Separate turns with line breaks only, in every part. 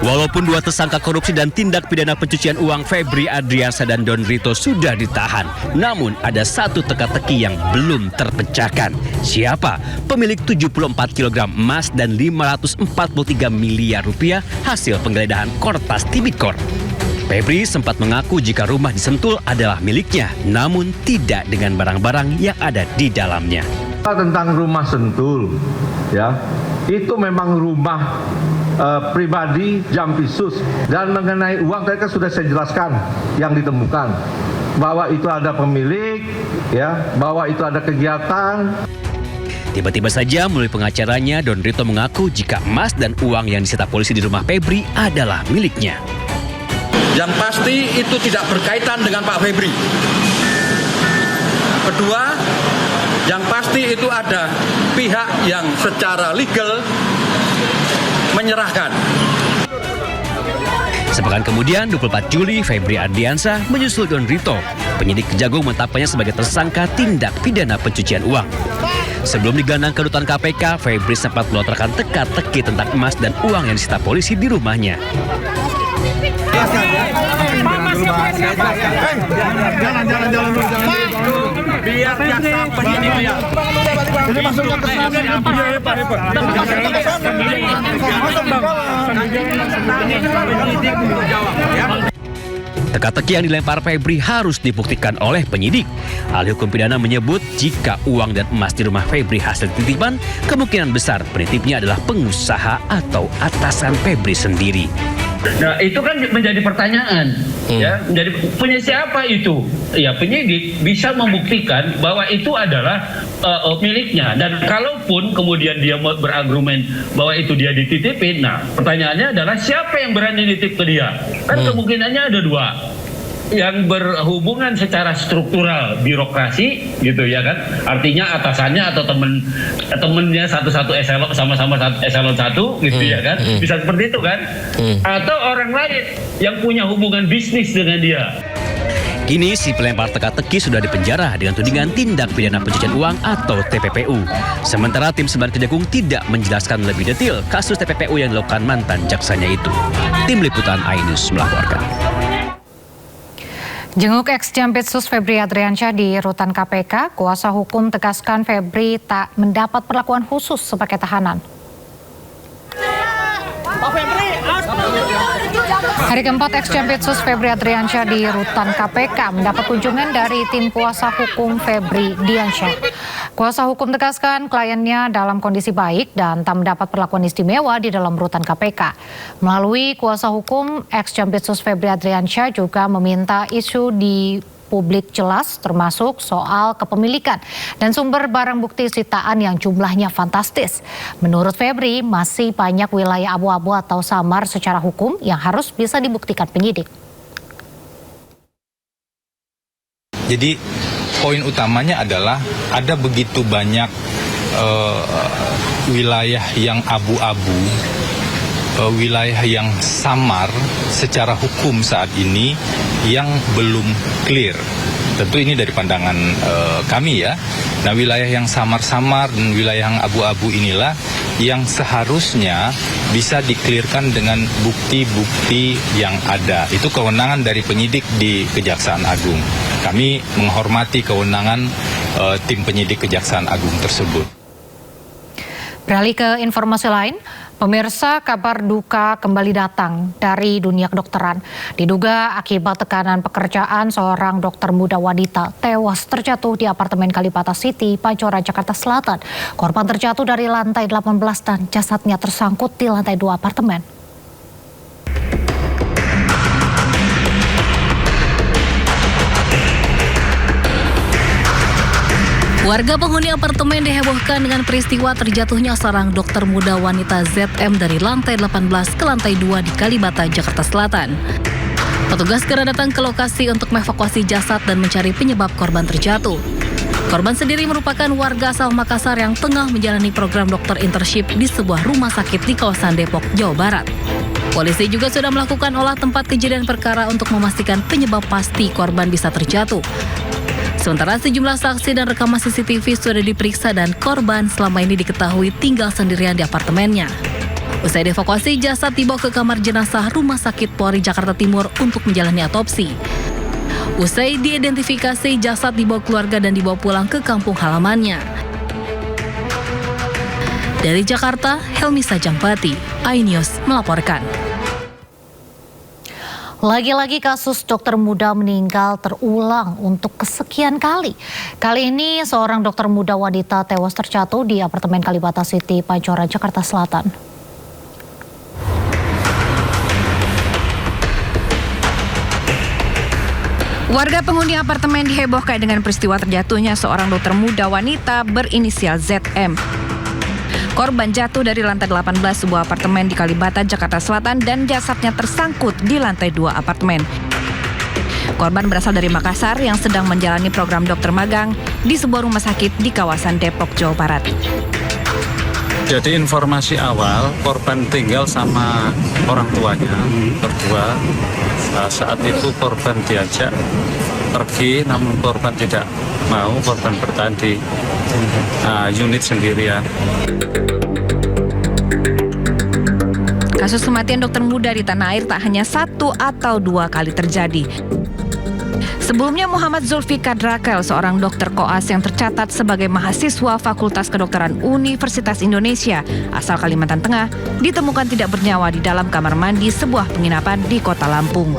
Walaupun dua tersangka korupsi dan tindak pidana pencucian uang Febri Adriansyah dan Don Rito sudah ditahan, namun ada satu teka-teki yang belum terpecahkan. Siapa pemilik 74 kg emas dan 543 miliar rupiah hasil penggeledahan Kortas Tipikor? Febri sempat mengaku jika rumah di Sentul adalah miliknya, namun tidak dengan barang-barang yang ada di dalamnya.
Tentang rumah Sentul, ya, itu memang rumah pribadi Jampisus, dan mengenai uang tadi kan sudah saya jelaskan yang ditemukan bahwa itu ada pemilik, ya, bahwa itu ada kegiatan.
Tiba-tiba saja melalui pengacaranya, Don Rito mengaku jika emas dan uang yang disita polisi di rumah Febri adalah miliknya.
Yang pasti itu tidak berkaitan dengan Pak Febri. Kedua, yang pasti itu ada pihak yang secara legal menyerahkan.
Sepekan kemudian, 24 Juli, Febri Adriansyah menyusul Don Rito. Penyidik Kejagung menetapkannya sebagai tersangka tindak pidana pencucian uang. Sebelum digelandang ke rutan KPK, Febri sempat melontarkan teka-teki tentang emas dan uang yang disita polisi di rumahnya.
Jalan dulu. Biar jaksa penyidik lihat. Ini masukkan ke
Teka-teki yang dilempar Febri harus dibuktikan oleh penyidik. Ahli hukum pidana menyebut jika uang dan emas di rumah Febri hasil titipan, kemungkinan besar penitipnya adalah pengusaha atau atasan Febri sendiri.
Nah, itu kan menjadi pertanyaan, ya, menjadi punya siapa itu? Ya, penyidik bisa membuktikan bahwa itu adalah miliknya, dan kalaupun kemudian dia berargumen bahwa itu dia dititipin, nah pertanyaannya adalah siapa yang berani nitip ke dia? Kan kemungkinannya ada dua. Yang berhubungan secara struktural birokrasi gitu ya kan, artinya atasannya atau temennya satu-satu eselon, sama-sama eselon 1 gitu ya kan, bisa seperti itu kan, atau orang lain yang punya hubungan bisnis dengan dia.
Kini si pelempar teka-teki sudah dipenjara dengan tudingan tindak pidana pencucian uang atau TPPU. Sementara tim Sebar Kejagung tidak menjelaskan lebih detail kasus TPPU yang dilakukan mantan jaksanya itu. Tim Liputan iNews melaporkan.
Jenguk ex-Jampitsus Febri Adriansyah di rutan KPK, kuasa hukum tegaskan Febri tak mendapat perlakuan khusus sebagai tahanan. Hari keempat ex-Jampitsus Febri Adriansyah di rutan KPK mendapat kunjungan dari tim kuasa hukum Febri Diansyah. Kuasa hukum tegaskan kliennya dalam kondisi baik dan tak mendapat perlakuan istimewa di dalam rutan KPK. Melalui kuasa hukum, ex-Jampitsus Febri Adriansyah juga meminta isu di publik jelas, termasuk soal kepemilikan dan sumber barang bukti sitaan yang jumlahnya fantastis. Menurut Febri, masih banyak wilayah abu-abu atau samar secara hukum yang harus bisa dibuktikan penyidik.
Jadi poin utamanya adalah ada begitu banyak wilayah yang abu-abu, wilayah yang samar secara hukum saat ini yang belum clear. Tentu ini dari pandangan kami ya. Nah, wilayah yang samar-samar dan wilayah yang abu-abu inilah yang seharusnya bisa diklirkan dengan bukti-bukti yang ada. Itu kewenangan dari penyidik di Kejaksaan Agung. Kami menghormati kewenangan tim penyidik Kejaksaan Agung tersebut.
Beralih ke informasi lain, pemirsa, kabar duka kembali datang dari dunia kedokteran. Diduga akibat tekanan pekerjaan, seorang dokter muda wanita tewas terjatuh di apartemen Kalibata City, Pancoran, Jakarta Selatan. Korban terjatuh dari lantai 18 dan jasadnya tersangkut di lantai 2 apartemen.
Warga penghuni apartemen dihebohkan dengan peristiwa terjatuhnya seorang dokter muda wanita ZM dari lantai 18 ke lantai 2 di Kalibata, Jakarta Selatan. Petugas segera datang ke lokasi untuk mengevakuasi jasad dan mencari penyebab korban terjatuh. Korban sendiri merupakan warga asal Makassar yang tengah menjalani program dokter internship di sebuah rumah sakit di kawasan Depok, Jawa Barat. Polisi juga sudah melakukan olah tempat kejadian perkara untuk memastikan penyebab pasti korban bisa terjatuh. Sementara sejumlah saksi dan rekaman CCTV sudah diperiksa dan korban selama ini diketahui tinggal sendirian di apartemennya. Usai dievakuasi, jasad dibawa ke kamar jenazah Rumah Sakit Polri Jakarta Timur untuk menjalani otopsi. Usai diidentifikasi, jasad dibawa keluarga dan dibawa pulang ke kampung halamannya. Dari Jakarta, Helmi Sajangpati, iNews melaporkan.
Lagi-lagi kasus dokter muda meninggal terulang untuk kesekian kali. Kali ini seorang dokter muda wanita tewas terjatuh di apartemen Kalibata City, Pancoran, Jakarta Selatan.
Warga penghuni apartemen dihebohkan dengan peristiwa terjatuhnya seorang dokter muda wanita berinisial ZM. Korban jatuh dari lantai 18 sebuah apartemen di Kalibata, Jakarta Selatan dan jasadnya tersangkut di lantai 2 apartemen. Korban berasal dari Makassar yang sedang menjalani program dokter magang di sebuah rumah sakit di kawasan Depok, Jawa Barat.
Jadi informasi awal, korban tinggal sama orang tuanya berdua. Saat itu korban diajak pergi, namun korban tidak mau, korban bertahan di unit sendirian.
Kasus kematian dokter muda di tanah air tak hanya 1 atau 2 kali terjadi. Sebelumnya Muhammad Zulfikar Drakel, seorang dokter koas yang tercatat sebagai mahasiswa Fakultas Kedokteran Universitas Indonesia asal Kalimantan Tengah, ditemukan tidak bernyawa di dalam kamar mandi sebuah penginapan di Kota Lampung.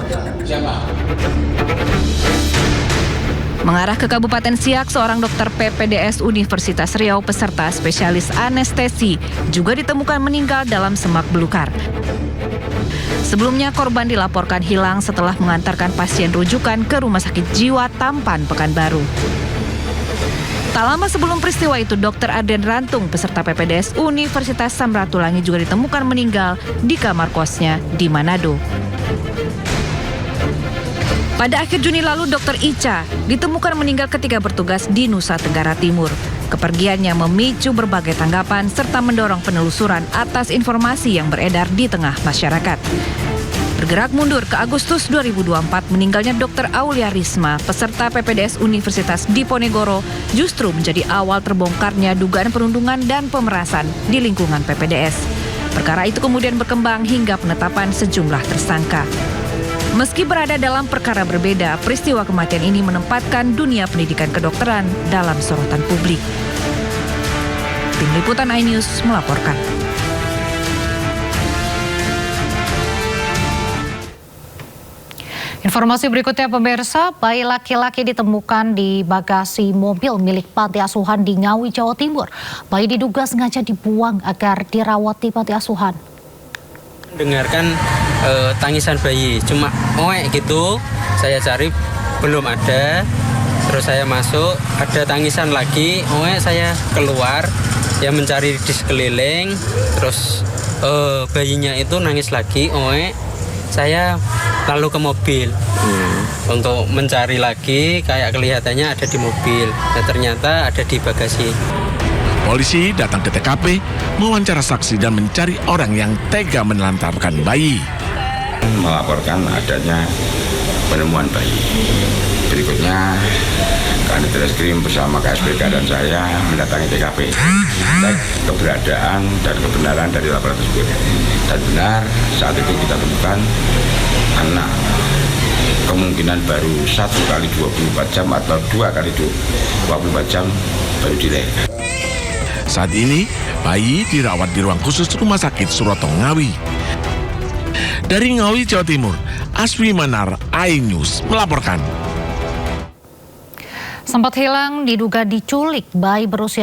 Mengarah ke Kabupaten Siak, seorang dokter PPDS Universitas Riau peserta spesialis anestesi juga ditemukan meninggal dalam semak belukar. Sebelumnya korban dilaporkan hilang setelah mengantarkan pasien rujukan ke Rumah Sakit Jiwa Tampan, Pekanbaru. Tak lama sebelum peristiwa itu, Dr. Adrian Rantung, peserta PPDS Universitas Samratulangi juga ditemukan meninggal di kamar kosnya di Manado. Pada akhir Juni lalu, Dr. Ica ditemukan meninggal ketika bertugas di Nusa Tenggara Timur. Kepergiannya memicu berbagai tanggapan serta mendorong penelusuran atas informasi yang beredar di tengah masyarakat. Bergerak mundur ke Agustus 2024, meninggalnya Dr. Aulia Risma, peserta PPDS Universitas Diponegoro, justru menjadi awal terbongkarnya dugaan perundungan dan pemerasan di lingkungan PPDS. Perkara itu kemudian berkembang hingga penetapan sejumlah tersangka. Meski berada dalam perkara berbeda, peristiwa kematian ini menempatkan dunia pendidikan kedokteran dalam sorotan publik. Tim Liputan iNews melaporkan.
Informasi berikutnya pemirsa, bayi laki-laki ditemukan di bagasi mobil milik panti asuhan di Ngawi, Jawa Timur. Bayi diduga sengaja dibuang agar dirawat di panti asuhan.
Dengarkan tangisan bayi, cuma oek gitu, saya cari belum ada, terus saya masuk, ada tangisan lagi, oek saya keluar, ya mencari di sekeliling, terus bayinya itu nangis lagi, oek, saya lalu ke mobil untuk mencari lagi, kayak kelihatannya ada di mobil, dan ternyata ada di bagasi.
Polisi datang ke TKP, mewawancara saksi dan mencari orang yang tega menelantarkan bayi.
Melaporkan adanya penemuan bayi. Berikutnya, Kanit Reskrim bersama KSPK dan saya mendatangi TKP. Cek keberadaan dan kebenaran dari laporan tersebut. Dan benar, saat itu kita temukan anak kemungkinan baru 1 kali 24 jam atau 2 kali 24 jam baru dilahirkan.
Saat ini, bayi dirawat di ruang khusus Rumah Sakit Suroto Ngawi. Dari Ngawi, Jawa Timur, Aswi Manar, iNews melaporkan.
Sempat hilang diduga diculik bayi berusia